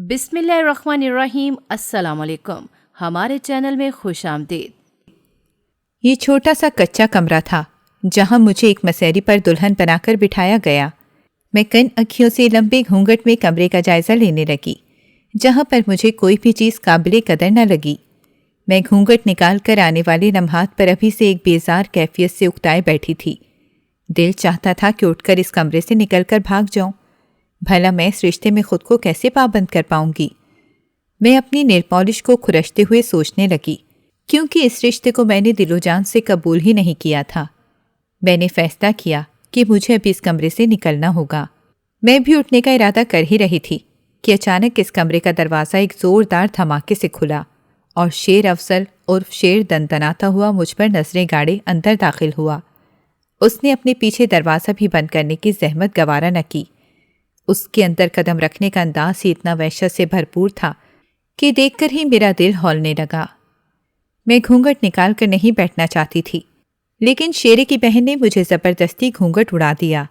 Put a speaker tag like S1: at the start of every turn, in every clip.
S1: بسم اللہ الرحمن الرحیم۔ السلام علیکم، ہمارے چینل میں خوش آمدید۔
S2: یہ چھوٹا سا کچا کمرہ تھا جہاں مجھے ایک مسیری پر دلہن بنا کر بٹھایا گیا۔ میں کن اکھیوں سے لمبے گھونگھٹ میں کمرے کا جائزہ لینے لگی جہاں پر مجھے کوئی بھی چیز قابل قدر نہ لگی۔ میں گھونگھٹ نکال کر آنے والے لمحات پر ابھی سے ایک بیزار کیفیت سے اکتائے بیٹھی تھی۔ دل چاہتا تھا کہ اٹھ کر اس کمرے سے نکل کر بھاگ جاؤں۔ بھلا میں اس رشتے میں خود کو کیسے پابند کر پاؤں گی؟ میں اپنی نیل پالش کو کھرچتے ہوئے سوچنے لگی، کیونکہ اس رشتے کو میں نے دل و جان سے قبول ہی نہیں کیا تھا۔ میں نے فیصلہ کیا کہ مجھے اب اس کمرے سے نکلنا ہوگا۔ میں بھی اٹھنے کا ارادہ کر ہی رہی تھی کہ اچانک اس کمرے کا دروازہ ایک زوردار دھماکے سے کھلا اور شیر افضل عرف شیر دندناتا ہوا مجھ پر نظریں گاڑے اندر داخل ہوا۔ اس نے اپنے پیچھے دروازہ بھی بند کرنے کی زحمت گوارا نہ کی۔ اس کے اندر قدم رکھنے کا انداز ہی اتنا وحشت سے بھرپور تھا کہ دیکھ کر ہی میرا دل ہولنے لگا۔ میں گھونگھٹ نکال کر نہیں بیٹھنا چاہتی تھی، لیکن شیرے کی بہن نے مجھے زبردستی گھونگھٹ اڑا دیا۔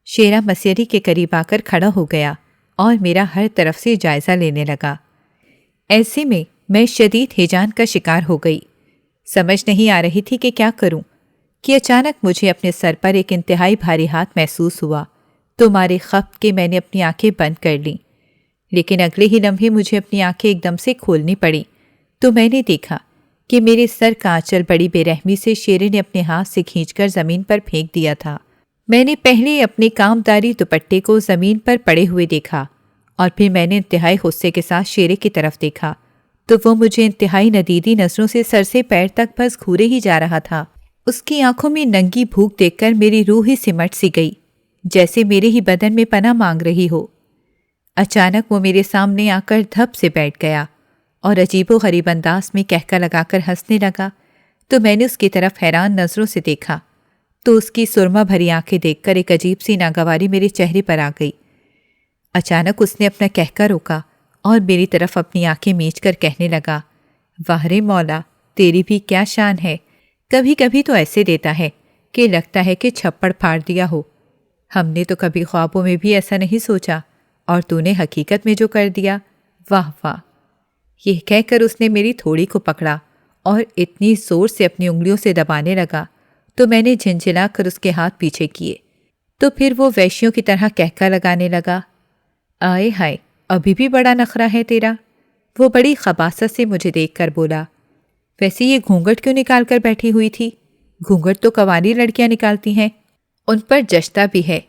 S2: شیرہ مسیری کے قریب آ کر کھڑا ہو گیا اور میرا ہر طرف سے جائزہ لینے لگا۔ ایسے میں شدید ہیجان کا شکار ہو گئی۔ سمجھ نہیں آ رہی تھی کہ کیا کروں کہ اچانک مجھے اپنے سر پر ایک انتہائی بھاری ہاتھ محسوس ہوا تو مارے خفت کے میں نے اپنی آنکھیں بند کر لیں، لیکن اگلے ہی لمحے مجھے اپنی آنکھیں ایک دم سے کھولنی پڑیں تو میں نے دیکھا کہ میرے سر کا آنچل بڑی بے رحمی سے شیرے نے اپنے ہاتھ سے کھینچ کر زمین پر پھینک دیا تھا۔ میں نے پہلے اپنے کامداری دوپٹے کو زمین پر پڑے ہوئے دیکھا اور پھر میں نے انتہائی غصے کے ساتھ شیرے کی طرف دیکھا تو وہ مجھے انتہائی ندیدی نظروں سے سر سے پیر تک بس گھورے ہی جا رہا تھا۔ اس کی آنکھوں میں ننگی بھوک دیکھ کر میری روح ہی سمٹ سی گئی، جیسے میرے ہی بدن میں پناہ مانگ رہی ہو۔ اچانک وہ میرے سامنے آ کر دھپ سے بیٹھ گیا اور عجیب و غریب انداز میں کہکا لگا کر ہنسنے لگا تو میں نے اس کی طرف حیران نظروں سے دیکھا تو اس کی سرما بھری آنکھیں دیکھ کر ایک عجیب سی ناگواری میرے چہرے پر آ گئی۔ اچانک اس نے اپنا کہکا روکا اور میری طرف اپنی آنکھیں میچ کر کہنے لگا، واہ رے مولا، تیری بھی کیا شان ہے، کبھی کبھی تو ایسے دیتا ہے کہ لگتا ہے کہ چھپڑ پھاڑ دیا ہو۔ ہم نے تو کبھی خوابوں میں بھی ایسا نہیں سوچا، اور تو نے حقیقت میں جو کر دیا، واہ واہ۔ یہ کہہ کر اس نے میری تھوڑی کو پکڑا اور اتنی زور سے اپنی انگلیوں سے دبانے لگا تو میں نے جھنجھلا کر اس کے ہاتھ پیچھے کیے تو پھر وہ وحشیوں کی طرح کہکا لگانے لگا، آئے ہائے، ابھی بھی بڑا نخرہ ہے تیرا۔ وہ بڑی خباثت سے مجھے دیکھ کر بولا، ویسے یہ گھونگھٹ کیوں نکال کر بیٹھی ہوئی تھی؟ گھونگھٹ تو کنواری لڑکیاں نکالتی ہیں، ان پر جچتا بھی ہے۔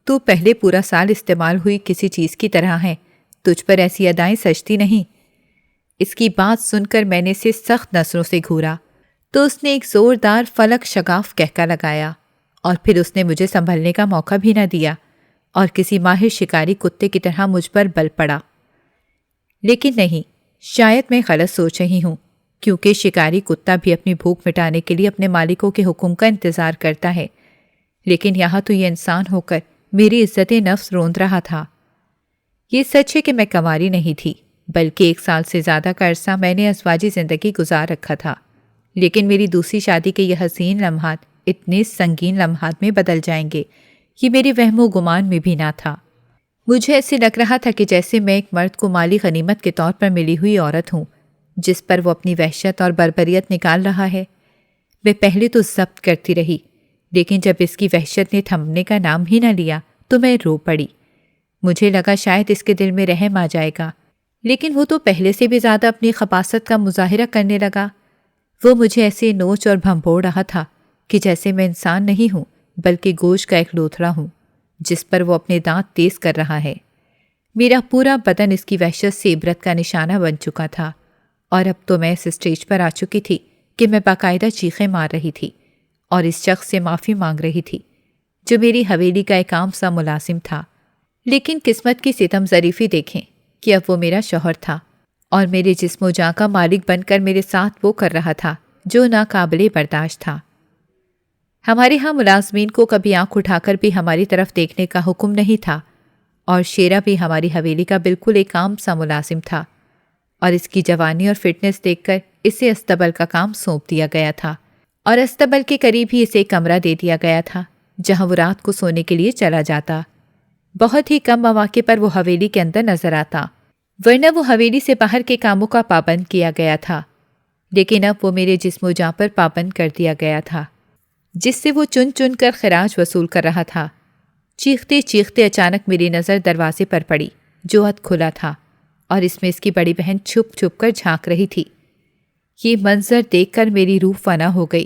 S2: تو پہلے پورا سال استعمال ہوئی کسی چیز کی طرح ہے، تجھ پر ایسی ادائیں سجتی نہیں۔ اس کی بات سن کر میں نے اسے سخت نظروں سے گھورا تو اس نے ایک زوردار فلک شگاف کہکا لگایا اور پھر اس نے مجھے سنبھلنے کا موقع بھی نہ دیا اور کسی ماہر شکاری کتے کی طرح مجھ پر بل پڑا۔ لیکن نہیں، شاید میں غلط سوچ رہی ہوں، کیونکہ شکاری کتا بھی اپنی بھوک مٹانے کے لیے اپنے مالکوں کے حکم کا انتظار کرتا ہے، لیکن یہاں تو یہ انسان ہو کر میری عزت نفس روند رہا تھا۔ یہ سچ ہے کہ میں کنواری نہیں تھی، بلکہ 1 سال سے زیادہ کا عرصہ میں نے ازواجی زندگی گزار رکھا تھا، لیکن میری دوسری شادی کے یہ حسین لمحات اتنے سنگین لمحات میں بدل جائیں گے یہ میرے وہم و گمان میں بھی نہ تھا۔ مجھے ایسے لگ رہا تھا کہ جیسے میں ایک مرد کو مالی غنیمت کے طور پر ملی ہوئی عورت ہوں جس پر وہ اپنی وحشت اور بربریت نکال رہا ہے۔ میں پہلے تو ضبط کرتی رہی، لیکن جب اس کی وحشت نے تھمنے کا نام ہی نہ لیا تو میں رو پڑی۔ مجھے لگا شاید اس کے دل میں رحم آ جائے گا، لیکن وہ تو پہلے سے بھی زیادہ اپنی خباثت کا مظاہرہ کرنے لگا۔ وہ مجھے ایسے نوچ اور بھنبھوڑ رہا تھا کہ جیسے میں انسان نہیں ہوں بلکہ گوشت کا ایک لوتھڑا ہوں جس پر وہ اپنے دانت تیز کر رہا ہے۔ میرا پورا بدن اس کی وحشت سے عبرت کا نشانہ بن چکا تھا، اور اب تو میں اس اسٹیج پر آ چکی تھی کہ میں باقاعدہ چیخیں مار رہی تھی اور اس شخص سے معافی مانگ رہی تھی جو میری حویلی کا ایک عام سا ملازم تھا۔ لیکن قسمت کی ستم ظریفی دیکھیں کہ اب وہ میرا شوہر تھا اور میرے جسم و جاں کا مالک بن کر میرے ساتھ وہ کر رہا تھا جو ناقابل برداشت تھا۔ ہمارے ہاں ملازمین کو کبھی آنکھ اٹھا کر بھی ہماری طرف دیکھنے کا حکم نہیں تھا، اور شیرہ بھی ہماری حویلی کا بالکل ایک عام سا ملازم تھا، اور اس کی جوانی اور فٹنس دیکھ کر اسے استبل کا کام سونپ دیا گیا تھا، اور استبل کے قریب ہی اسے ایک کمرہ دے دیا گیا تھا جہاں وہ رات کو سونے کے لیے چلا جاتا۔ بہت ہی کم مواقع پر وہ حویلی کے اندر نظر آتا ورنہ وہ حویلی سے باہر کے کاموں کا پابند کیا گیا تھا، لیکن اب وہ میرے جسم و جاں پر پابند کر دیا گیا تھا، جس سے وہ چن چن کر خراج وصول کر رہا تھا۔ چیختے چیختے اچانک میری نظر دروازے پر پڑی جو حد کھلا تھا، اور اس میں اس کی بڑی بہن چھپ چھپ کر جھانک رہی تھی۔ یہ منظر دیکھ کر میری روح فنا ہو گئی۔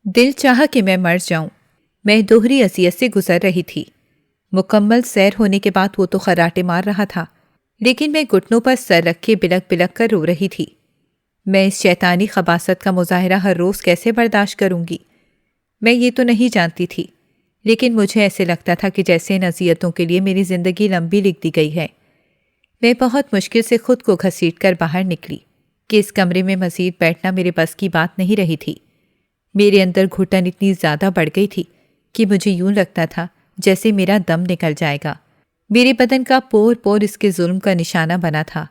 S2: دل چاہا کہ میں مر جاؤں۔ میں دوہری اذیت سے گزر رہی تھی۔ مکمل سیر ہونے کے بعد وہ تو خراٹے مار رہا تھا، لیکن میں گھٹنوں پر سر رکھ کے بلک بلک کر رو رہی تھی۔ میں اس شیطانی خباثت کا مظاہرہ ہر روز کیسے برداشت کروں گی؟ میں یہ تو نہیں جانتی تھی، لیکن مجھے ایسے لگتا تھا کہ جیسے ان اذیتوں کے لیے میری زندگی لمبی لکھ دی گئی ہے۔ میں بہت مشکل سے خود کو گھسیٹ کر باہر نکلی کہ اس کمرے میں مزید بیٹھنا میرے بس کی بات نہیں رہی تھی۔ میرے اندر گھٹن اتنی زیادہ بڑھ گئی تھی کہ مجھے یوں لگتا تھا جیسے میرا دم نکل جائے گا۔ میرے بدن کا پور پور اس کے ظلم کا نشانہ بنا تھا،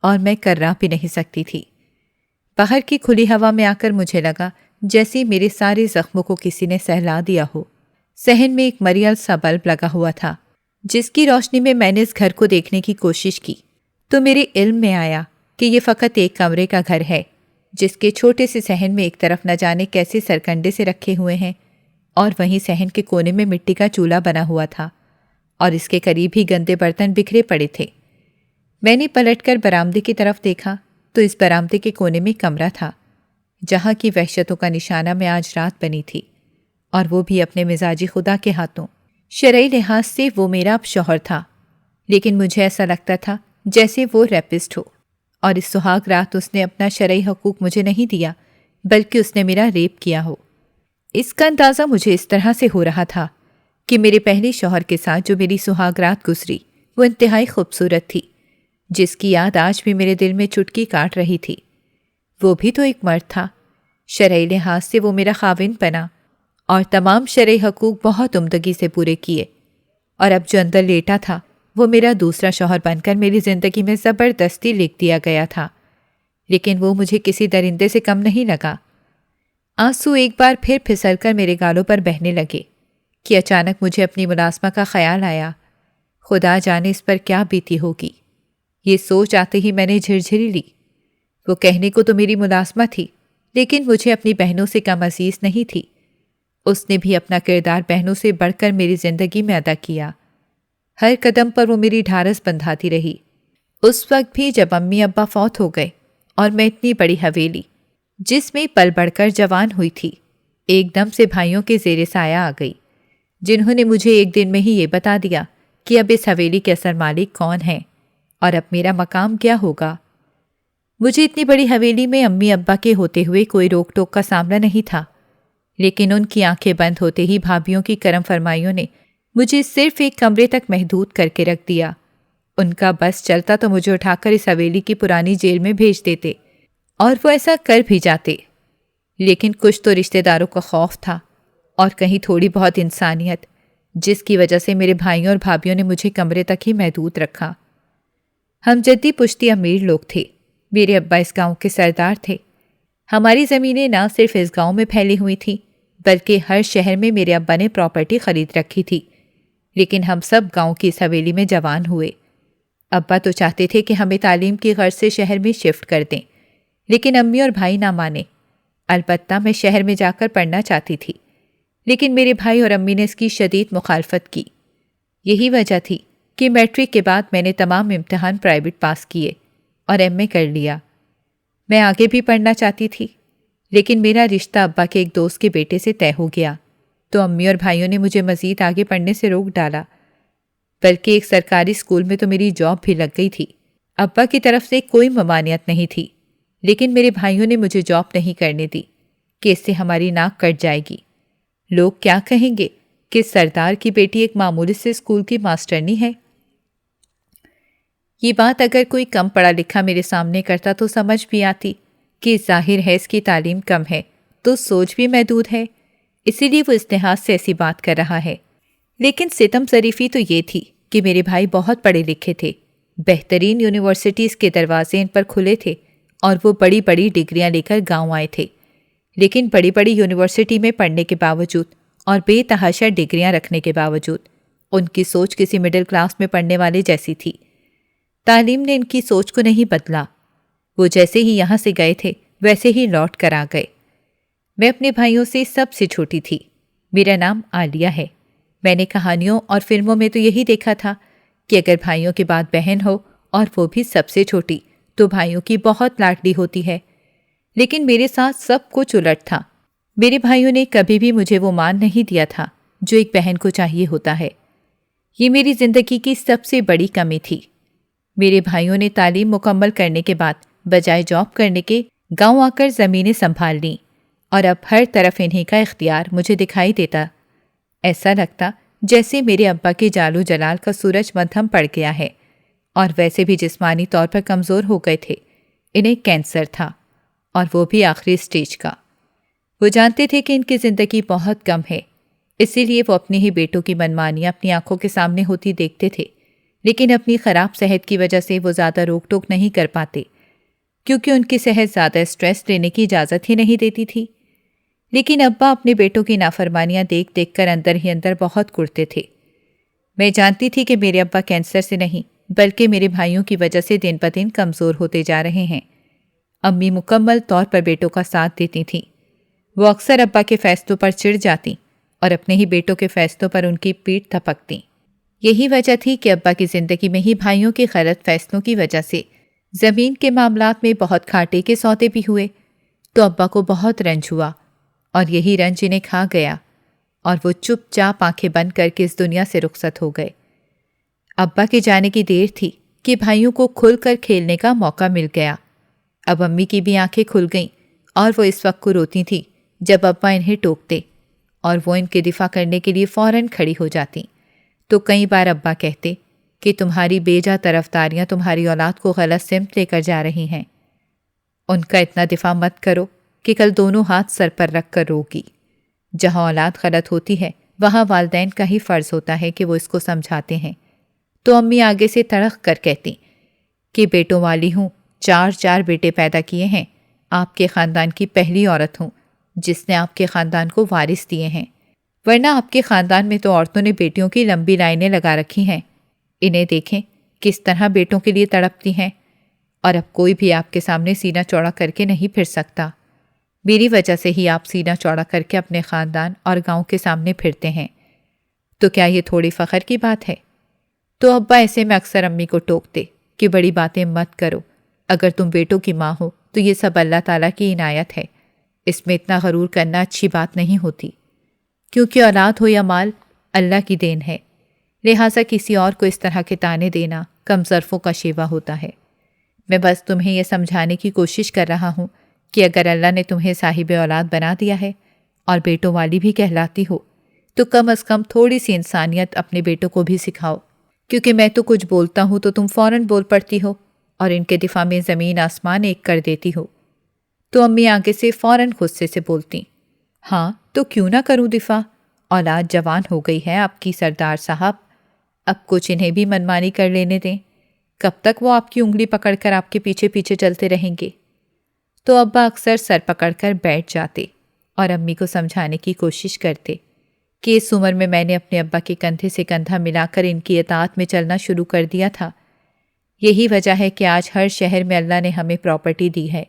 S2: اور میں کرا بھی نہیں سکتی تھی۔ باہر کی کھلی ہوا میں آ کر مجھے لگا جیسے میرے سارے زخموں کو کسی نے سہلا دیا ہو۔ صحن میں ایک مریل سا بلب لگا ہوا تھا، جس کی روشنی میں نے اس گھر کو دیکھنے کی کوشش کی تو میرے علم میں آیا کہ یہ فقط ایک کمرے کا گھر ہے، جس کے چھوٹے سے صحن میں ایک طرف نہ جانے کیسے سرکنڈے سے رکھے ہوئے ہیں، اور وہیں صحن کے کونے میں مٹی کا چولہا بنا ہوا تھا، اور اس کے قریب ہی گندے برتن بکھرے پڑے تھے۔ میں نے پلٹ کر برآمدے کی طرف دیکھا تو اس برآمدے کے کونے میں کمرہ تھا، جہاں کی وحشتوں کا نشانہ میں آج رات بنی تھی، اور وہ بھی اپنے مزاجی خدا کے ہاتھوں۔ شرعی لحاظ سے وہ میرا اب شوہر تھا، لیکن مجھے ایسا لگتا تھا جیسے وہ ریپسٹ ہو، اور اس سہاگ رات اس نے اپنا شرعی حقوق مجھے نہیں دیا، بلکہ اس نے میرا ریپ کیا ہو۔ اس کا اندازہ مجھے اس طرح سے ہو رہا تھا کہ میرے پہلے شوہر کے ساتھ جو میری سہاگ رات گزری وہ انتہائی خوبصورت تھی، جس کی یاد آج بھی میرے دل میں چٹکی کاٹ رہی تھی۔ وہ بھی تو ایک مرد تھا، شرعی لحاظ سے وہ میرا خاوند بنا، اور تمام شرعی حقوق بہت عمدگی سے پورے کیے، اور اب جو اندر لیٹا تھا وہ میرا دوسرا شوہر بن کر میری زندگی میں زبردستی لکھ دیا گیا تھا، لیکن وہ مجھے کسی درندے سے کم نہیں لگا۔ آنسو ایک بار پھر پھسل کر میرے گالوں پر بہنے لگے کہ اچانک مجھے اپنی ملازمہ کا خیال آیا۔ خدا جانے اس پر کیا بیتی ہوگی۔ یہ سوچ آتے ہی میں نے جھرجھری لی۔ وہ کہنے کو تو میری ملازمہ تھی، لیکن مجھے اپنی بہنوں سے کم عزیز نہیں تھی۔ اس نے بھی اپنا کردار بہنوں سے بڑھ کر میری زندگی میں ادا کیا۔ ہر قدم پر وہ میری ڈھارس بندھاتی رہی۔ اس وقت بھی جب امی ابا فوت ہو گئے اور میں اتنی بڑی حویلی، جس میں پل بڑھ کر جوان ہوئی تھی، ایک دم سے بھائیوں کے زیر سایہ آ گئی، جنہوں نے مجھے ایک دن میں ہی یہ بتا دیا کہ اب اس حویلی کے اصل مالک کون ہیں اور اب میرا مقام کیا ہوگا۔ مجھے اتنی بڑی حویلی میں امی ابا کے ہوتے ہوئے کوئی روک ٹوک کا سامنا نہیں تھا، لیکن ان کی آنکھیں بند ہوتے ہی بھابھیوں کی کرم فرمائیوں نے مجھے صرف ایک کمرے تک محدود کر کے رکھ دیا۔ ان کا بس چلتا تو مجھے اٹھا کر اس حویلی کی پرانی جیل میں بھیج دیتے، اور وہ ایسا کر بھی جاتے، لیکن کچھ تو رشتہ داروں کا خوف تھا اور کہیں تھوڑی بہت انسانیت، جس کی وجہ سے میرے بھائیوں اور بھابھیوں نے مجھے کمرے تک ہی محدود رکھا۔ ہم جدی پشتی امیر لوگ تھے۔ میرے ابا اس گاؤں کے سردار تھے۔ ہماری زمینیں نہ صرف اس گاؤں میں پھیلی ہوئی تھیں، بلکہ ہر شہر میں میرے ابا نے پراپرٹی خرید رکھی تھی، لیکن ہم سب گاؤں کی اس حویلی میں جوان ہوئے۔ ابا تو چاہتے تھے کہ ہمیں تعلیم کی غرض سے شہر میں شفٹ کر دیں، لیکن امی اور بھائی نہ مانے۔ البتہ میں شہر میں جا کر پڑھنا چاہتی تھی، لیکن میرے بھائی اور امی نے اس کی شدید مخالفت کی۔ یہی وجہ تھی کہ میٹرک کے بعد میں نے تمام امتحان پرائیویٹ پاس کیے اور ایم اے کر لیا۔ میں آگے بھی پڑھنا چاہتی تھی، لیکن میرا رشتہ ابا کے ایک دوست کے بیٹے سے طے ہو گیا، تو امی اور بھائیوں نے مجھے مزید آگے پڑھنے سے روک ڈالا، بلکہ ایک سرکاری اسکول میں تو میری جاب بھی لگ گئی تھی۔ ابا کی طرف سے کوئی ممانعت نہیں تھی، لیکن میرے بھائیوں نے مجھے جاب نہیں کرنے دی کہ اس سے ہماری ناک کٹ جائے گی۔ لوگ کیا کہیں گے کہ سردار کی بیٹی ایک معمولی سے اسکول کی ماسٹرنی ہے۔ یہ بات اگر کوئی کم پڑھا لکھا میرے سامنے کرتا تو سمجھ بھی آتی کہ ظاہر ہے اس کی تعلیم کم ہے تو سوچ بھی محدود ہے، اسی لیے وہ اس لحاظ سے ایسی بات کر رہا ہے۔ لیکن ستم ظریفی تو یہ تھی کہ میرے بھائی بہت پڑھے لکھے تھے، بہترین یونیورسٹیز کے دروازے ان پر کھلے تھے، اور وہ بڑی بڑی ڈگریاں لے کر گاؤں آئے تھے، لیکن بڑی بڑی یونیورسٹی میں پڑھنے کے باوجود اور بے تحاشا ڈگریاں رکھنے کے باوجود ان کی سوچ کسی مڈل کلاس میں پڑھنے والے جیسی تھی۔ تعلیم نے ان کی سوچ کو نہیں بدلا، وہ جیسے ہی یہاں سے گئے تھے ویسے ہی لوٹ کر آ گئے۔ میں اپنے بھائیوں سے سب سے چھوٹی تھی۔ میرا نام عالیہ ہے۔ میں نے کہانیوں اور فلموں میں تو یہی دیکھا تھا کہ اگر بھائیوں کے بعد بہن ہو اور وہ بھی سب سے چھوٹی تو بھائیوں کی بہت لاڈلی ہوتی ہے، لیکن میرے ساتھ سب کچھ الٹ تھا۔ میرے بھائیوں نے کبھی بھی مجھے وہ مان نہیں دیا تھا جو ایک بہن کو چاہیے ہوتا ہے۔ یہ میری زندگی کی سب سے بڑی کمی تھی۔ میرے بھائیوں نے تعلیم مکمل کرنے کے بعد بجائے جاب کرنے کے گاؤں آ کر زمینیں سنبھال لیں، اور اب ہر طرف انہی کا اختیار مجھے دکھائی دیتا۔ ایسا لگتا جیسے میرے ابا کے جال و جلال کا سورج مدھم پڑ گیا ہے، اور ویسے بھی جسمانی طور پر کمزور ہو گئے تھے۔ انہیں کینسر تھا، اور وہ بھی آخری سٹیج کا۔ وہ جانتے تھے کہ ان کی زندگی بہت کم ہے، اسی لیے وہ اپنے ہی بیٹوں کی منمانیاں اپنی آنکھوں کے سامنے ہوتی دیکھتے تھے، لیکن اپنی خراب صحت کی وجہ سے وہ زیادہ روک ٹوک نہیں کر پاتے، کیونکہ ان کی صحت زیادہ سٹریس لینے کی اجازت ہی نہیں دیتی تھی۔ لیکن ابا اپنے بیٹوں کی نافرمانیاں دیکھ دیکھ کر اندر ہی اندر بہت کڑتے تھے۔ میں جانتی تھی کہ میرے ابا کینسر سے نہیں بلکہ میرے بھائیوں کی وجہ سے دن بدن کمزور ہوتے جا رہے ہیں۔ امی مکمل طور پر بیٹوں کا ساتھ دیتی تھیں۔ وہ اکثر ابا کے فیصلوں پر چڑ جاتی اور اپنے ہی بیٹوں کے فیصلوں پر ان کی پیٹھ تھپکتی۔ یہی وجہ تھی کہ ابا کی زندگی میں ہی بھائیوں کے غلط فیصلوں کی وجہ سے زمین کے معاملات میں بہت گھاٹے کے سودے بھی ہوئے، تو ابا کو بہت رنج ہوا، اور یہی رنج انہیں کھا گیا، اور وہ چپ چاپ آنکھیں بند کر کے اس دنیا سے رخصت ہو گئے۔ ابا کے جانے کی دیر تھی کہ بھائیوں کو کھل کر کھیلنے کا موقع مل گیا۔ اب امی کی بھی آنکھیں کھل گئیں، اور وہ اس وقت کو روتی تھیں جب ابا انہیں ٹوکتے، اور وہ ان کے دفاع کرنے کے لیے فوراً کھڑی ہو جاتی۔ تو کئی بار ابا کہتے کہ تمہاری بیجا طرفداریاں تمہاری اولاد کو غلط سمت لے کر جا رہی ہیں۔ ان کا اتنا دفاع مت کرو کہ کل دونوں ہاتھ سر پر رکھ کر روگی۔ جہاں اولاد غلط ہوتی ہے وہاں والدین کا ہی فرض ہوتا ہے کہ وہ اس کو سمجھاتے ہیں۔ تو امی آگے سے تڑخ کر کہتی کہ بیٹوں والی ہوں، 4 بیٹے پیدا کیے ہیں، آپ کے خاندان کی پہلی عورت ہوں جس نے آپ کے خاندان کو وارث دیے ہیں، ورنہ آپ کے خاندان میں تو عورتوں نے بیٹیوں کی لمبی لائنیں لگا رکھی ہیں۔ انہیں دیکھیں کس طرح بیٹوں کے لیے تڑپتی ہیں، اور اب کوئی بھی آپ کے سامنے سینہ چوڑا کر کے نہیں پھر سکتا۔ میری وجہ سے ہی آپ سینہ چوڑا کر کے اپنے خاندان اور گاؤں کے سامنے پھرتے ہیں، تو کیا یہ تھوڑی فخر کی بات ہے؟ تو ابا ایسے میں اکثر امی کو ٹوکتے کہ بڑی باتیں مت کرو، اگر تم بیٹوں کی ماں ہو تو یہ سب اللہ تعالیٰ کی عنایت ہے، اس میں اتنا غرور کرنا اچھی بات نہیں ہوتی، کیونکہ اولاد ہو یا مال اللہ کی دین ہے، لہٰذا کسی اور کو اس طرح کے طعنے دینا کم ظرفوں کا شیوا ہوتا ہے۔ میں بس تمہیں یہ سمجھانے کی کوشش کر رہا ہوں کہ اگر اللہ نے تمہیں صاحب اولاد بنا دیا ہے اور بیٹوں والی بھی کہلاتی ہو تو کم از کم تھوڑی سی انسانیت اپنے بیٹوں کو بھی سکھاؤ، کیونکہ میں تو کچھ بولتا ہوں تو تم فوراً بول پڑتی ہو اور ان کے دفاع میں زمین آسمان ایک کر دیتی ہو۔ تو امی آگے سے فوراً غصے سے بولتی، ہاں تو کیوں نہ کروں دفاع، اولاد جوان ہو گئی ہے آپ کی سردار صاحب، اب کچھ انہیں بھی منمانی کر لینے دیں، کب تک وہ آپ کی انگلی پکڑ کر آپ کے پیچھے پیچھے چلتے رہیں گے؟ تو ابا اکثر سر پکڑ کر بیٹھ جاتے اور امی کو سمجھانے کی کوشش کرتے کہ اس عمر میں نے اپنے ابا کے کندھے سے کندھا ملا کر ان کی اطاعت میں چلنا شروع کر دیا تھا۔ یہی وجہ ہے کہ آج ہر شہر میں اللہ نے ہمیں پراپرٹی دی ہے،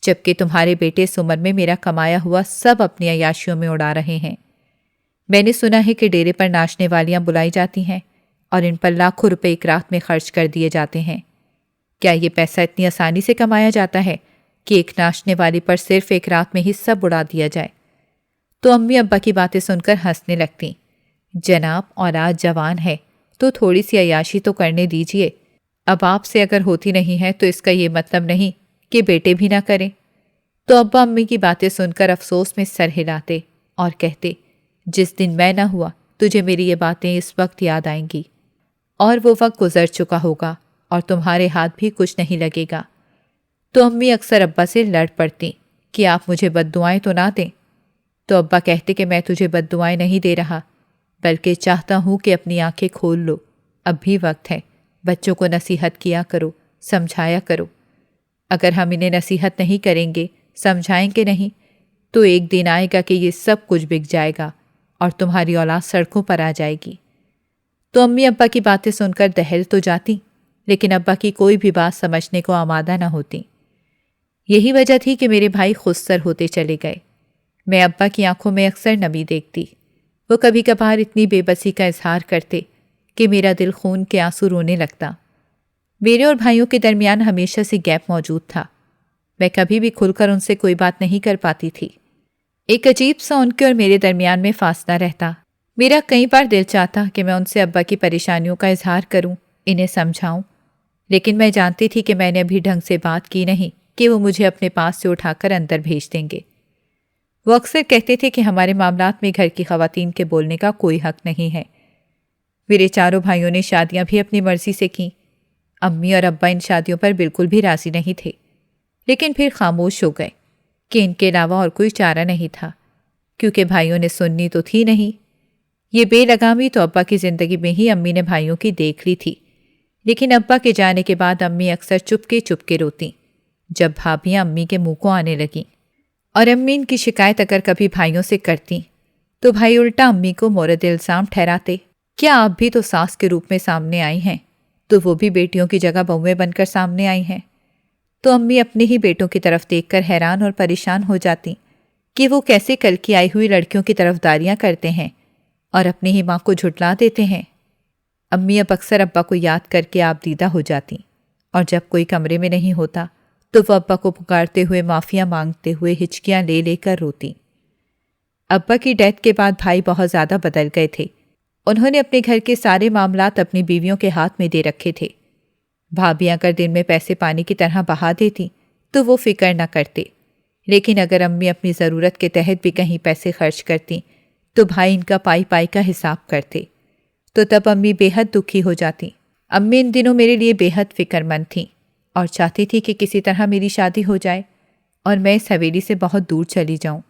S2: جبکہ تمہارے بیٹے اس عمر میں میرا کمایا ہوا سب اپنی عیاشیوں میں اڑا رہے ہیں۔ میں نے سنا ہے کہ ڈیرے پر ناچنے والیاں بلائی جاتی ہیں اور ان پر لاکھوں روپے ایک رات میں خرچ کر دیے جاتے ہیں۔ کیا یہ پیسہ اتنی آسانی سے کمایا جاتا ہے کہ ایک ناچنے والی پر صرف ایک رات میں ہی سب اڑا دیا جائے؟ تو امی ابا کی باتیں سن کر ہنسنے لگتیں۔ جناب اولاد جوان ہے تو تھوڑی سی عیاشی تو کرنے دیجئے، اب آپ سے اگر ہوتی نہیں ہے تو اس کا یہ مطلب نہیں کہ بیٹے بھی نہ کریں۔ تو ابا امی کی باتیں سن کر افسوس میں سر ہلاتے اور کہتے، جس دن میں نہ ہوا تجھے میری یہ باتیں اس وقت یاد آئیں گی، اور وہ وقت گزر چکا ہوگا اور تمہارے ہاتھ بھی کچھ نہیں لگے گا۔ تو امی اکثر ابا سے لڑ پڑتی کہ آپ مجھے بد دعائیں تو نہ دیں۔ تو ابا کہتے کہ میں تجھے بد دعائیں نہیں دے رہا، بلکہ چاہتا ہوں کہ اپنی آنکھیں کھول لو، اب بھی وقت ہے، بچوں کو نصیحت کیا کرو، سمجھایا کرو۔ اگر ہم انہیں نصیحت نہیں کریں گے، سمجھائیں گے نہیں، تو ایک دن آئے گا کہ یہ سب کچھ بک جائے گا اور تمہاری اولاد سڑکوں پر آ جائے گی۔ تو امی ابا کی باتیں سن کر دہل تو جاتی، لیکن ابا کی کوئی بھی بات سمجھنے کو آمادہ نہ ہوتی۔ یہی وجہ تھی کہ میرے بھائی خودسر ہوتے چلے گئے۔ میں ابا کی آنکھوں میں اکثر نمی دیکھتی۔ وہ کبھی کبھار اتنی بے بسی کا اظہار کرتے کہ میرا دل خون کے آنسو رونے لگتا۔ میرے اور بھائیوں کے درمیان ہمیشہ سے گیپ موجود تھا۔ میں کبھی بھی کھل کر ان سے کوئی بات نہیں کر پاتی تھی۔ ایک عجیب سا ان کے اور میرے درمیان میں فاصلہ رہتا۔ میرا کئی بار دل چاہتا کہ میں ان سے ابا کی پریشانیوں کا اظہار کروں، انہیں سمجھاؤں، لیکن میں جانتی تھی کہ میں نے ابھی ڈھنگ سے بات کی نہیں کہ وہ مجھے اپنے پاس سے اٹھا کر اندر بھیج دیں گے۔ وہ اکثر کہتے تھے کہ ہمارے معاملات میں گھر کی خواتین کے بولنے کا کوئی حق نہیں ہے۔ میرے چاروں بھائیوں نے شادیاں بھی اپنی مرضی سے کیں۔ امی اور ابا ان شادیوں پر بالکل بھی راضی نہیں تھے، لیکن پھر خاموش ہو گئے کہ ان کے علاوہ اور کوئی چارہ نہیں تھا، کیونکہ بھائیوں نے سننی تو تھی نہیں۔ یہ بے لگامی تو ابا کی زندگی میں ہی امی نے بھائیوں کی دیکھ لی تھی، لیکن ابا کے جانے کے بعد امی اکثر چپ کے روتیں جب بھابیاں امی کے منہ کو آنے لگیں، اور امی ان کی شکایت اگر کبھی بھائیوں سے کرتیں تو بھائی الٹا امی کو مورد الزام ٹھہراتے، کیا آپ بھی تو ساس کے روپ میں سامنے آئی ہیں، تو وہ بھی بیٹیوں کی جگہ بہویں بن کر سامنے آئی ہیں۔ تو امی اپنے ہی بیٹوں کی طرف دیکھ کر حیران اور پریشان ہو جاتی کہ وہ کیسے کل کی آئی ہوئی لڑکیوں کی طرفداریاں کرتے ہیں اور اپنی ہی ماں کو جھٹلا دیتے ہیں۔ امی اب اکثر ابا کو یاد کر کے آپ دیدہ ہو جاتی، اور جب کوئی کمرے میں نہیں ہوتا تو وہ ابا کو پکارتے ہوئے معافیاں مانگتے ہوئے ہچکیاں لے لے کر روتی۔ ابا کی ڈیتھ کے بعد بھائی بہت زیادہ بدل گئے تھے۔ انہوں نے اپنے گھر کے سارے معاملات اپنی بیویوں کے ہاتھ میں دے رکھے تھے۔ بھابیاں اگر دن میں پیسے پانی کی طرح بہا دیتی تو وہ فکر نہ کرتے، لیکن اگر امی اپنی ضرورت کے تحت بھی کہیں پیسے خرچ کرتی تو بھائی ان کا پائی پائی کا حساب کرتے، تو تب امی بے حد دکھی ہو جاتی۔ امی ان دنوں میرے لیے بے حد فکر مند تھیں اور چاہتی تھی کہ کسی طرح میری شادی ہو جائے اور میں اس حویلی سے بہت دور چلی جاؤں،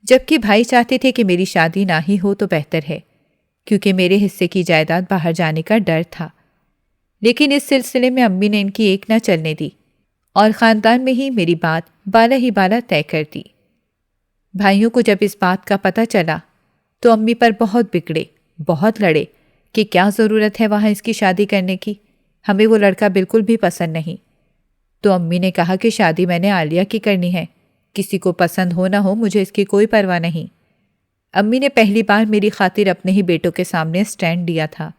S2: جبکہ بھائی چاہتے تھے کہ میری شادی نہ ہی ہو تو بہتر ہے، کیونکہ میرے حصے کی جائیداد باہر جانے کا ڈر تھا۔ لیکن اس سلسلے میں امی نے ان کی ایک نہ چلنے دی اور خاندان میں ہی میری بات بالا ہی بالا طے کر دی۔ بھائیوں کو جب اس بات کا پتہ چلا تو امی پر بہت بگڑے، بہت لڑے کہ کیا ضرورت ہے وہاں اس کی شادی کرنے کی، ہمیں وہ لڑکا بالکل بھی پسند نہیں۔ تو امی نے کہا کہ شادی میں نے عالیہ کی کرنی ہے، کسی کو پسند ہو نہ ہو مجھے اس کی کوئی پرواہ نہیں۔ امی نے پہلی بار میری خاطر اپنے ہی بیٹوں کے سامنے سٹینڈ لیا تھا۔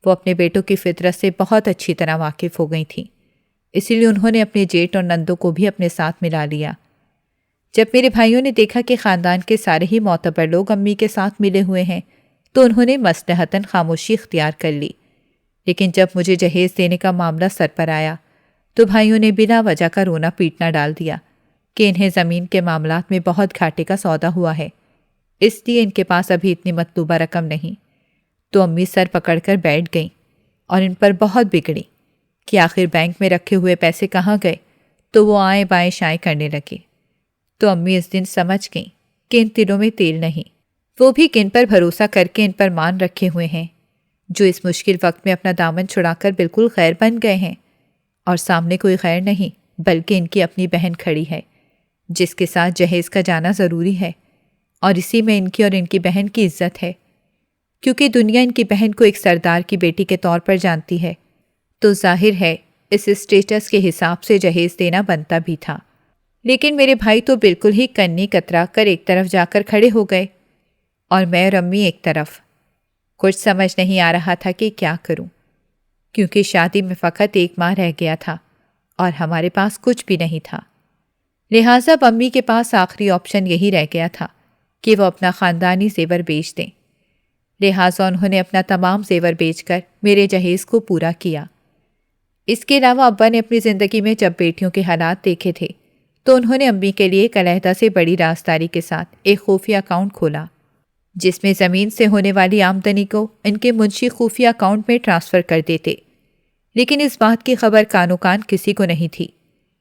S2: وہ اپنے بیٹوں کی فطرت سے بہت اچھی طرح واقف ہو گئی تھیں، اسی لیے انہوں نے اپنے جیٹ اور نندوں کو بھی اپنے ساتھ ملا لیا۔ جب میرے بھائیوں نے دیکھا کہ خاندان کے سارے ہی معتبر لوگ امی کے ساتھ ملے ہوئے ہیں تو انہوں نے مصلحتاً خاموشی اختیار کر لی، لیکن جب مجھے جہیز دینے کا معاملہ سر پر آیا تو بھائیوں نے بلا وجہ کا رونا پیٹنا ڈال دیا کہ انہیں زمین کے معاملات میں بہت گھاٹے کا سودا ہوا ہے، اس لیے ان کے پاس ابھی اتنی مطلوبہ رقم نہیں۔ تو امی سر پکڑ کر بیٹھ گئیں اور ان پر بہت بگڑی کہ آخر بینک میں رکھے ہوئے پیسے کہاں گئے، تو وہ آئیں بائیں شائیں کرنے لگے۔ تو امی اس دن سمجھ گئیں کہ ان تلوں میں تیل نہیں، وہ بھی کن پر بھروسہ کر کے ان پر مان رکھے ہوئے ہیں، جو اس مشکل وقت میں اپنا دامن چھڑا کر بالکل غیر بن گئے ہیں، اور سامنے کوئی غیر نہیں بلکہ ان کی اپنی بہن کھڑی ہے جس کے ساتھ جہیز کا جانا ضروری ہے، اور اسی میں ان کی اور ان کی بہن کی عزت ہے، کیونکہ دنیا ان کی بہن کو ایک سردار کی بیٹی کے طور پر جانتی ہے، تو ظاہر ہے اس اسٹیٹس کے حساب سے جہیز دینا بنتا بھی تھا۔ لیکن میرے بھائی تو بالکل ہی کنی کترا کر ایک طرف جا کر کھڑے ہو گئے اور میں اور امی ایک طرف۔ کچھ سمجھ نہیں آ رہا تھا کہ کیا کروں، کیونکہ شادی میں فقط 1 ماہ رہ گیا تھا اور ہمارے پاس کچھ بھی نہیں تھا۔ لہٰذا امی کے پاس آخری آپشن یہی رہ گیا تھا کہ وہ اپنا خاندانی زیور بیچ دیں۔ لہٰذا انہوں نے اپنا تمام زیور بیچ کر میرے جہیز کو پورا کیا۔ اس کے علاوہ ابا نے اپنی زندگی میں جب بیٹیوں کے حالات دیکھے تھے تو انہوں نے امی کے لیے ایک علیحدہ سے بڑی رازداری کے ساتھ ایک خفیہ اکاؤنٹ کھولا، جس میں زمین سے ہونے والی آمدنی کو ان کے منشی خفیہ اکاؤنٹ میں ٹرانسفر کر دیتے۔ لیکن اس بات کی خبر کانو کان کسی کو نہیں تھی،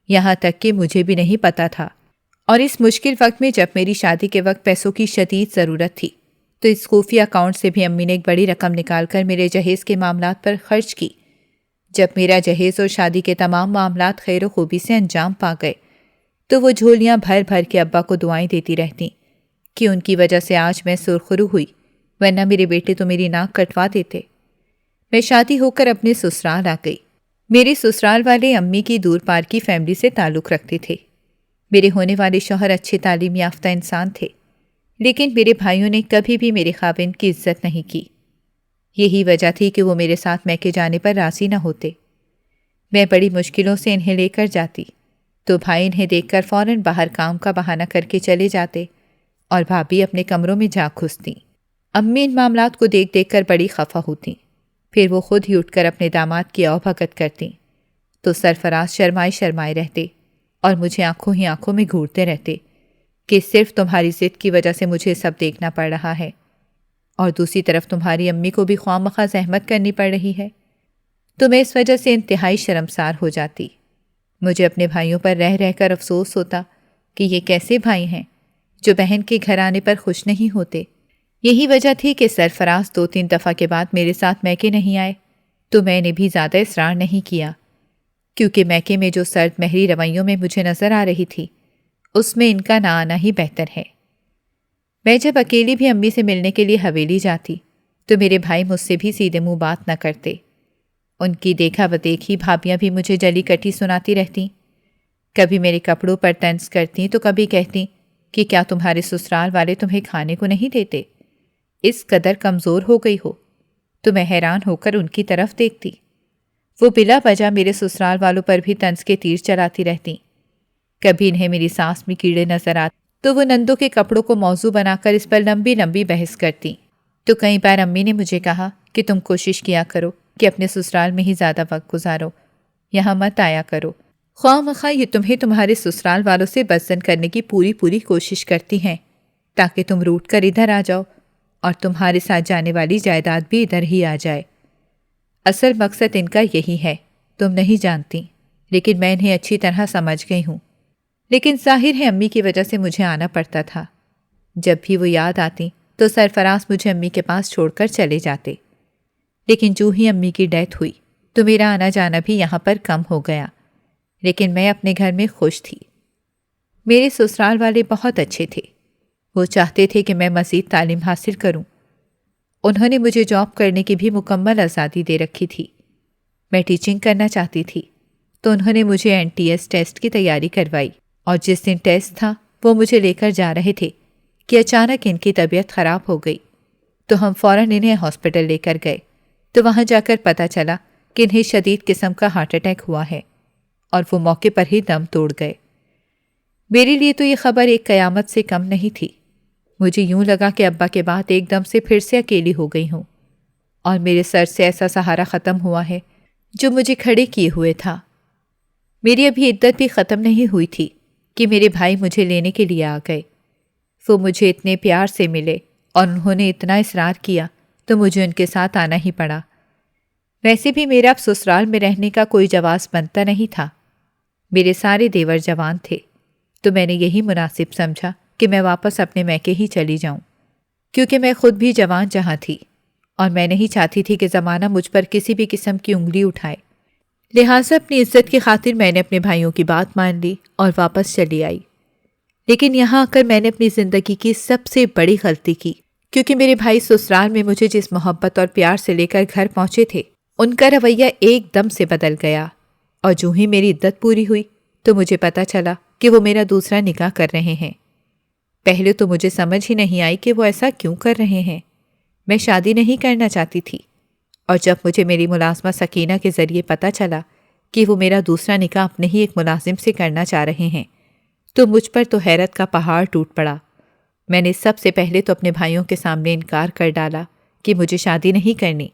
S2: یہاں تک کہ مجھے بھی نہیں پتا تھا۔ اور اس مشکل وقت میں جب میری شادی کے وقت پیسوں کی شدید ضرورت تھی تو اس خفیہ اکاؤنٹ سے بھی امی نے ایک بڑی رقم نکال کر میرے جہیز کے معاملات پر خرچ کی۔ جب میرا جہیز اور شادی کے تمام معاملات خیر و خوبی سے انجام پا گئے تو وہ جھولیاں بھر بھر کے ابا کو دعائیں دیتی رہتیں کہ ان کی وجہ سے آج میں سرخرو ہوئی، ورنہ میرے بیٹے تو میری ناک کٹوا دیتے۔ میں شادی ہو کر اپنے سسرال آ گئی۔ میرے سسرال والے امی کی دور پار کی فیملی سے تعلق رکھتے تھے۔ میرے ہونے والے شوہر اچھے تعلیم یافتہ انسان تھے، لیکن میرے بھائیوں نے کبھی بھی میرے خاوند کی عزت نہیں کی۔ یہی وجہ تھی کہ وہ میرے ساتھ میکے جانے پر راضی نہ ہوتے۔ میں بڑی مشکلوں سے انہیں لے کر جاتی تو بھائی انہیں دیکھ کر فوراً باہر کام کا بہانہ کر کے چلے جاتے اور بھابھی اپنے کمروں میں جا گھستیں۔ امی ان معاملات کو دیکھ دیکھ کر بڑی خفا ہوتیں۔ پھر وہ خود ہی اٹھ کر اپنے داماد کی اوبھگت کرتیں تو سرفراز شرمائے شرمائے رہتے اور مجھے آنکھوں ہی آنکھوں میں گھورتے رہتے کہ صرف تمہاری ضد کی وجہ سے مجھے سب دیکھنا پڑ رہا ہے، اور دوسری طرف تمہاری امی کو بھی خواہ مخواہ زحمت کرنی پڑ رہی ہے۔ تو میں اس وجہ سے انتہائی شرمسار ہو جاتی۔ مجھے اپنے بھائیوں پر رہ رہ کر افسوس ہوتا کہ یہ کیسے بھائی ہیں جو بہن کے گھر آنے پر خوش نہیں ہوتے۔ یہی وجہ تھی کہ سرفراز 2-3 دفعہ کے بعد میرے ساتھ میکے نہیں آئے تو میں نے بھی زیادہ اصرار نہیں کیا، کیونکہ میکے میں جو سرد مہری رویوں میں مجھے نظر آ رہی تھی اس میں ان کا نہ آنا ہی بہتر ہے۔ میں جب اکیلی بھی امی سے ملنے کے لیے حویلی جاتی تو میرے بھائی مجھ سے بھی سیدھے منہ بات نہ کرتے۔ ان کی دیکھا بدیکھی بھابیاں بھی مجھے جلی کٹی سناتی رہتیں۔ کبھی میرے کپڑوں پر طنز کرتیں تو کبھی کہتیں کہ کیا تمہارے سسرال والے تمہیں کھانے کو نہیں دیتے، اس قدر کمزور ہو گئی ہو؟ تو میں حیران ہو کر ان کی طرف دیکھتی۔ وہ بلا وجہ میرے سسرال والوں پر بھی طنز کے تیر چلاتی رہتیں۔ کبھی انہیں میری سانس میں کیڑے نظر آتے تو وہ نندوں کے کپڑوں کو موضوع بنا کر اس پر لمبی لمبی بحث کرتیں۔ تو کئی بار امی نے مجھے کہا کہ تم کوشش کیا کرو کہ اپنے سسرال میں ہی زیادہ وقت گزارو، یہاں مت آیا کرو، خواہ مخواہ یہ تمہیں تمہارے سسرال والوں سے بدزن کرنے کی پوری کوشش کرتی ہیں تاکہ تم روٹ کر ادھر آ جاؤ اور تمہارے ساتھ جانے والی جائیداد بھی ادھر ہی آ جائے۔ اصل مقصد ان کا یہی ہے، تم نہیں جانتی، لیکن میں انہیں اچھی طرح سمجھ گئی ہوں۔ لیکن ظاہر ہے امی کی وجہ سے مجھے آنا پڑتا تھا۔ جب بھی وہ یاد آتی تو سرفراز مجھے امی کے پاس چھوڑ کر چلے جاتے، لیکن جو ہی امی کی ڈیتھ ہوئی تو میرا آنا جانا بھی یہاں پر کم ہو گیا، لیکن میں اپنے گھر میں خوش تھی۔ میرے سسرال والے بہت اچھے تھے، وہ چاہتے تھے کہ میں مزید تعلیم حاصل کروں۔ انہوں نے مجھے جاب کرنے کی بھی مکمل آزادی دے رکھی تھی۔ میں ٹیچنگ کرنا چاہتی تھی تو انہوں نے مجھے NTS ٹیسٹ کی تیاری کروائی، اور جس دن ٹیسٹ تھا وہ مجھے لے کر جا رہے تھے کہ اچانک ان کی طبیعت خراب ہو گئی، تو ہم فوراً انہیں ہاسپٹل لے کر گئے تو وہاں جا کر پتہ چلا کہ انہیں شدید قسم کا ہارٹ اٹیک ہوا ہے اور وہ موقع پر ہی دم توڑ گئے۔ میرے لیے تو یہ خبر ایک قیامت سے کم نہیں تھی۔ مجھے یوں لگا کہ ابا کے بعد ایک دم سے پھر سے اکیلی ہو گئی ہوں، اور میرے سر سے ایسا سہارا ختم ہوا ہے جو مجھے کھڑے کیے ہوئے تھا۔ میری ابھی عدت بھی ختم نہیں ہوئی تھی کہ میرے بھائی مجھے لینے کے لیے آ گئے۔ وہ مجھے اتنے پیار سے ملے اور انہوں نے اتنا اصرار کیا تو مجھے ان کے ساتھ آنا ہی پڑا۔ ویسے بھی میرا اب سسرال میں رہنے کا کوئی جواز بنتا نہیں تھا۔ میرے سارے دیور جوان تھے تو میں نے یہی مناسب سمجھا کہ میں واپس اپنے میکے ہی چلی جاؤں، کیونکہ میں خود بھی جوان جہاں تھی اور میں نہیں چاہتی تھی کہ زمانہ مجھ پر کسی بھی قسم کی انگلی اٹھائے۔ لہٰذا اپنی عزت کی خاطر میں نے اپنے بھائیوں کی بات مان لی اور واپس چلی آئی۔ لیکن یہاں آ کر میں نے اپنی زندگی کی سب سے بڑی غلطی کی، کیونکہ میرے بھائی سسرال میں مجھے جس محبت اور پیار سے لے کر گھر پہنچے تھے ان کا رویہ ایک دم سے بدل گیا، اور جو ہی میری عدت پوری ہوئی تو مجھے پتہ چلا کہ وہ میرا دوسرا نکاح کر رہے ہیں۔ پہلے تو مجھے سمجھ ہی نہیں آئی کہ وہ ایسا کیوں کر رہے ہیں۔ میں شادی نہیں کرنا چاہتی تھی، اور جب مجھے میری ملازمہ سکینہ کے ذریعے پتہ چلا کہ وہ میرا دوسرا نکاح اپنے ہی ایک ملازم سے کرنا چاہ رہے ہیں تو مجھ پر تو حیرت کا پہاڑ ٹوٹ پڑا۔ میں نے سب سے پہلے تو اپنے بھائیوں کے سامنے انکار کر ڈالا کہ مجھے شادی نہیں کرنی،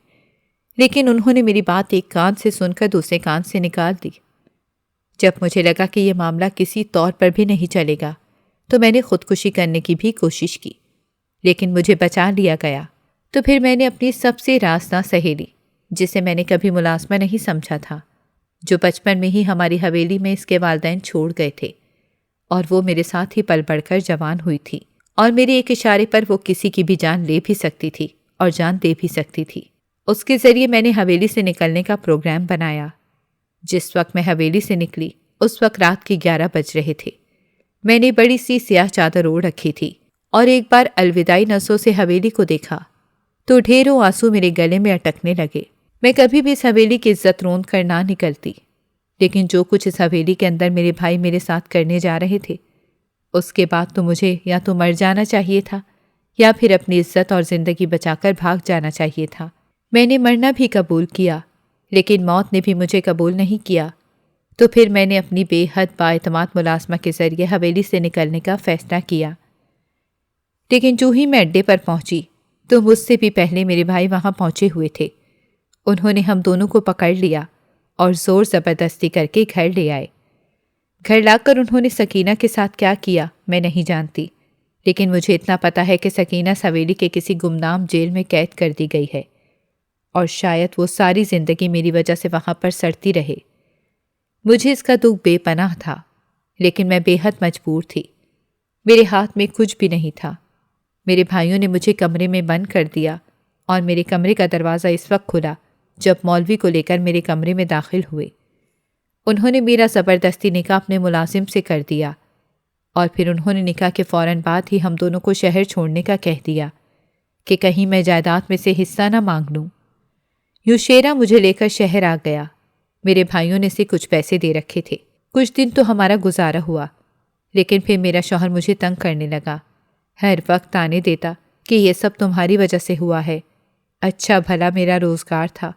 S2: لیکن انہوں نے میری بات ایک کان سے سن کر دوسرے کان سے نکال دی۔ جب مجھے لگا کہ یہ معاملہ کسی طور پر بھی نہیں چلے گا تو میں نے خودکشی کرنے کی بھی کوشش کی، لیکن مجھے بچا لیا گیا۔ تو پھر میں نے اپنی سب سے رازداں سہیلی، جسے میں نے کبھی ملازمہ نہیں سمجھا تھا، جو بچپن میں ہی ہماری حویلی میں اس کے والدین چھوڑ گئے تھے، اور وہ میرے ساتھ ہی پل بڑھ کر جوان ہوئی تھی، اور میرے ایک اشارے پر وہ کسی کی بھی جان لے بھی سکتی تھی اور جان دے بھی سکتی تھی۔ اس کے ذریعے میں نے حویلی سے نکلنے کا پروگرام بنایا۔ جس وقت میں حویلی سے نکلی اس وقت رات کے 11 بج رہے تھے۔ میں نے بڑی سی سیاہ چادر اوڑھ رکھی تھی، اور ایک بار الوداعی نظروں سے حویلی کو دیکھا تو ڈھیروں آنسو میرے گلے میں اٹکنے لگے۔ میں کبھی بھی اس حویلی کی عزت روند کر نہ نکلتی، لیکن جو کچھ اس حویلی کے اندر میرے بھائی میرے ساتھ کرنے جا رہے تھے، اس کے بعد تو مجھے یا تو مر جانا چاہیے تھا یا پھر اپنی عزت اور زندگی بچا کر بھاگ جانا چاہیے تھا۔ میں نے مرنا بھی قبول کیا، لیکن موت نے بھی مجھے قبول نہیں کیا، تو پھر میں نے اپنی بے حد بااعتماد ملازمہ کے ذریعے حویلی سے نکلنے کا فیصلہ کیا۔ لیکن جو ہی میں اڈے پر پہنچی تو مجھ سے بھی پہلے میرے بھائی وہاں پہنچے ہوئے تھے۔ انہوں نے ہم دونوں کو پکڑ لیا اور زور زبردستی کر کے گھر لے آئے۔ گھر لا کر انہوں نے سکینہ کے ساتھ کیا کیا میں نہیں جانتی، لیکن مجھے اتنا پتا ہے کہ سکینہ حویلی کے کسی گمنام جیل میں قید کر دی گئی ہے، اور شاید وہ ساری زندگی میری وجہ سے وہاں پر سڑتی رہے۔ مجھے اس کا دکھ بے پناہ تھا، لیکن میں بے حد مجبور تھی۔ میرے ہاتھ میں کچھ بھی نہیں تھا۔ میرے بھائیوں نے مجھے کمرے میں بند کر دیا، اور میرے کمرے کا دروازہ اس وقت کھلا جب مولوی کو لے کر میرے کمرے میں داخل ہوئے۔ انہوں نے میرا زبردستی نکاح اپنے ملازم سے کر دیا، اور پھر انہوں نے نکاح کے فوراً بعد ہی ہم دونوں کو شہر چھوڑنے کا کہہ دیا کہ کہیں میں جائیداد میں سے حصہ نہ مانگ لوں۔ یوں شیرا مجھے لے کر شہر آ گیا۔ میرے بھائیوں نے اسے کچھ پیسے دے رکھے تھے۔ کچھ دن تو ہمارا گزارا ہوا، لیکن پھر میرا شوہر مجھے تنگ کرنے لگا۔ ہر وقت تانے دیتا کہ یہ سب تمہاری وجہ سے ہوا ہے۔ اچھا بھلا میرا روزگار تھا،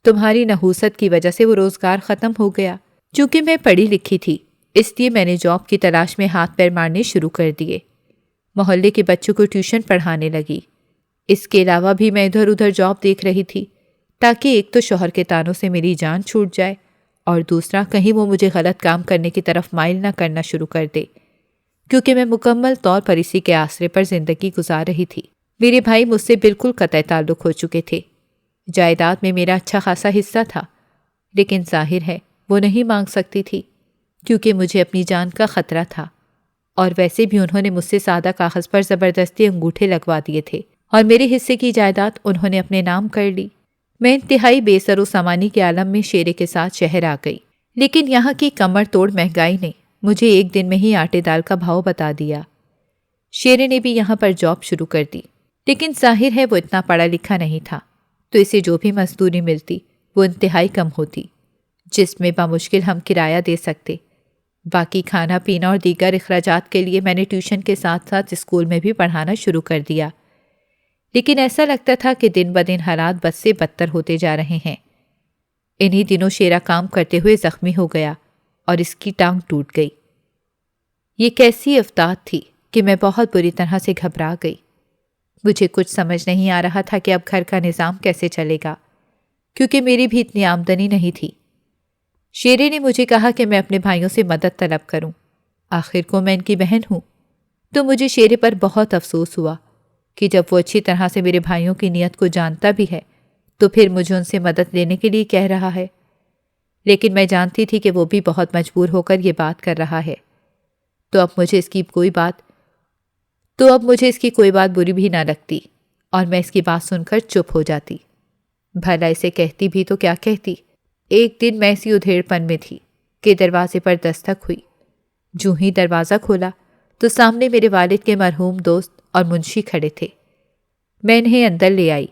S2: تمہاری نحوست کی وجہ سے وہ روزگار ختم ہو گیا۔ چونکہ میں پڑھی لکھی تھی، اس لیے میں نے جاب کی تلاش میں ہاتھ پیر مارنے شروع کر دیے۔ محلے کے بچوں کو ٹیوشن پڑھانے لگی۔ اس کے علاوہ بھی میں ادھر ادھر جاب دیکھ رہی تھی، تاکہ ایک تو شوہر کے تانوں سے میری جان چھوٹ جائے، اور دوسرا کہیں وہ مجھے غلط کام کرنے کی طرف مائل نہ کرنا شروع کر دے، کیونکہ میں مکمل طور پر اسی کے آسرے پر زندگی گزار رہی تھی۔ میرے بھائی مجھ سے بالکل قطع تعلق ہو چکے تھے۔ جائیداد میں میرا اچھا خاصا حصہ تھا، لیکن ظاہر ہے وہ نہیں مانگ سکتی تھی، کیونکہ مجھے اپنی جان کا خطرہ تھا، اور ویسے بھی انہوں نے مجھ سے سادہ کاغذ پر زبردستی انگوٹھے لگوا دیے تھے، اور میرے حصے کی جائیداد انہوں نے اپنے نام کر لی۔ میں انتہائی بے سر و سامانی کے عالم میں شیرے کے ساتھ شہر آ گئی، لیکن یہاں کی کمر توڑ مہنگائی نے مجھے ایک دن میں ہی آٹے دال کا بھاؤ بتا دیا۔ شیرے نے بھی یہاں پر جاب شروع کر دی، لیکن ظاہر ہے وہ اتنا پڑھا لکھا نہیں تھا، تو اسے جو بھی مزدوری ملتی وہ انتہائی کم ہوتی، جس میں بمشکل ہم کرایہ دے سکتے۔ باقی کھانا پینا اور دیگر اخراجات کے لیے میں نے ٹیوشن کے ساتھ ساتھ اسکول میں بھی پڑھانا شروع کر دیا، لیکن ایسا لگتا تھا کہ دن بدن حالات بد سے بدتر ہوتے جا رہے ہیں۔ انہی دنوں شیرا کام کرتے ہوئے زخمی ہو گیا اور اس کی ٹانگ ٹوٹ گئی۔ یہ کیسی افتاد تھی کہ میں بہت بری طرح سے گھبرا گئی۔ مجھے کچھ سمجھ نہیں آ رہا تھا کہ اب گھر کا نظام کیسے چلے گا، کیونکہ میری بھی اتنی آمدنی نہیں تھی۔ شیرے نے مجھے کہا کہ میں اپنے بھائیوں سے مدد طلب کروں، آخر کو میں ان کی بہن ہوں۔ تو مجھے شیرے پر بہت افسوس ہوا کہ جب وہ اچھی طرح سے میرے بھائیوں کی نیت کو جانتا بھی ہے تو پھر مجھے ان سے مدد لینے کے لیے کہہ رہا ہے، لیکن میں جانتی تھی کہ وہ بھی بہت مجبور ہو کر یہ بات کر رہا ہے، تو اب مجھے اس کی کوئی بات بری بھی نہ لگتی، اور میں اس کی بات سن کر چپ ہو جاتی۔ بھلا اسے کہتی بھی تو کیا کہتی۔ ایک دن میں اسی ادھیڑ پن میں تھی کہ دروازے پر دستک ہوئی۔ جو ہی دروازہ کھولا تو سامنے میرے والد کے مرحوم دوست اور منشی کھڑے تھے۔ میں انہیں اندر لے آئی۔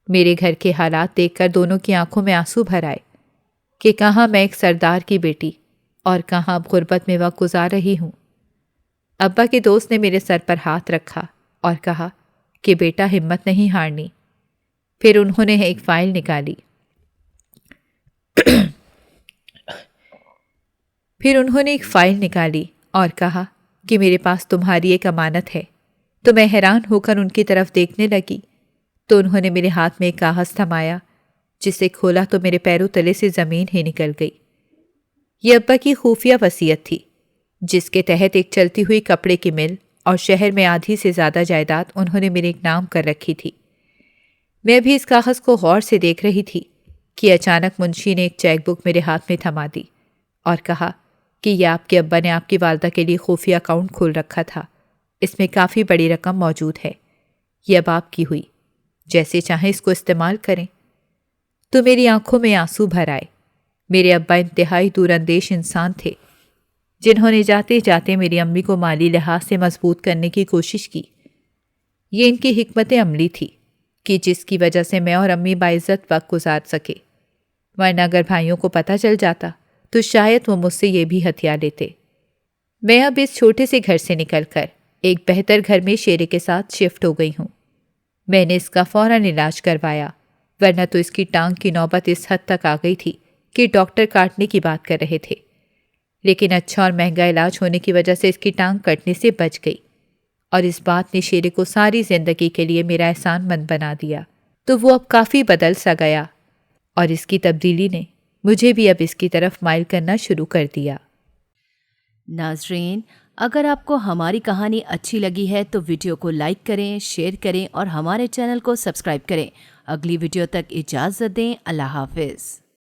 S2: میرے گھر کے حالات دیکھ کر دونوں کی آنکھوں میں آنسو بھر آئے کہ کہاں میں ایک سردار کی بیٹی اور کہاں اب غربت میں وقت گزار رہی ہوں۔ ابا کے دوست نے میرے سر پر ہاتھ رکھا اور کہا کہ بیٹا ہمت نہیں ہارنی۔ پھر انہوں نے ایک فائل نکالی اور کہا کہ میرے پاس تمہاری ایک امانت ہے۔ تو میں حیران ہو کر ان کی طرف دیکھنے لگی تو انہوں نے میرے ہاتھ میں ایک کاغذ تھمایا، جسے کھولا تو میرے پیروں تلے سے زمین ہی نکل گئی۔ یہ ابا کی خفیہ وصیت تھی، جس کے تحت ایک چلتی ہوئی کپڑے کی مل اور شہر میں آدھی سے زیادہ جائیداد انہوں نے میرے نام کر رکھی تھی۔ میں بھی اس کاغذ کو غور سے دیکھ رہی تھی کہ اچانک منشی نے ایک چیک بک میرے ہاتھ میں تھما دی اور کہا کہ یہ آپ کے ابا نے آپ کی والدہ کے لیے خفیہ اکاؤنٹ کھول رکھا تھا، اس میں کافی بڑی رقم موجود ہے، یہ اب آپ کی ہوئی، جیسے چاہیں اس کو استعمال کریں۔ تو میری آنکھوں میں آنسو بھر آئے۔ میرے ابا انتہائی دور اندیش انسان تھے، جنہوں نے جاتے جاتے میری امی کو مالی لحاظ سے مضبوط کرنے کی کوشش کی۔ یہ ان کی حکمت عملی تھی کہ جس کی وجہ سے میں اور امی باعزت وقت گزار سکے، ورنہ اگر بھائیوں کو پتہ چل جاتا تو شاید وہ مجھ سے یہ بھی ہتھیار لیتے۔ میں اب اس چھوٹے سے گھر سے نکل کر ایک بہتر گھر میں شیرے کے ساتھ شفٹ ہو گئی ہوں۔ میں نے اس کا فوراً علاج کروایا، ورنہ تو اس کی ٹانگ کی نوبت اس حد تک آ گئی تھی کہ ڈاکٹر کاٹنے کی بات کر رہے تھے، لیکن اچھا اور مہنگا علاج ہونے کی وجہ سے اس کی ٹانگ کٹنے سے بچ گئی، اور اس بات نے شیرے کو ساری زندگی کے لیے میرا احسان مند بنا دیا۔ تو وہ اب کافی بدل سا گیا، اور اس کی تبدیلی نے مجھے بھی اب اس کی طرف مائل کرنا شروع کر دیا۔
S1: ناظرین، اگر آپ کو ہماری کہانی اچھی لگی ہے تو ویڈیو کو لائک کریں، شیئر کریں اور ہمارے چینل کو سبسکرائب کریں۔ اگلی ویڈیو تک اجازت دیں۔ اللہ حافظ۔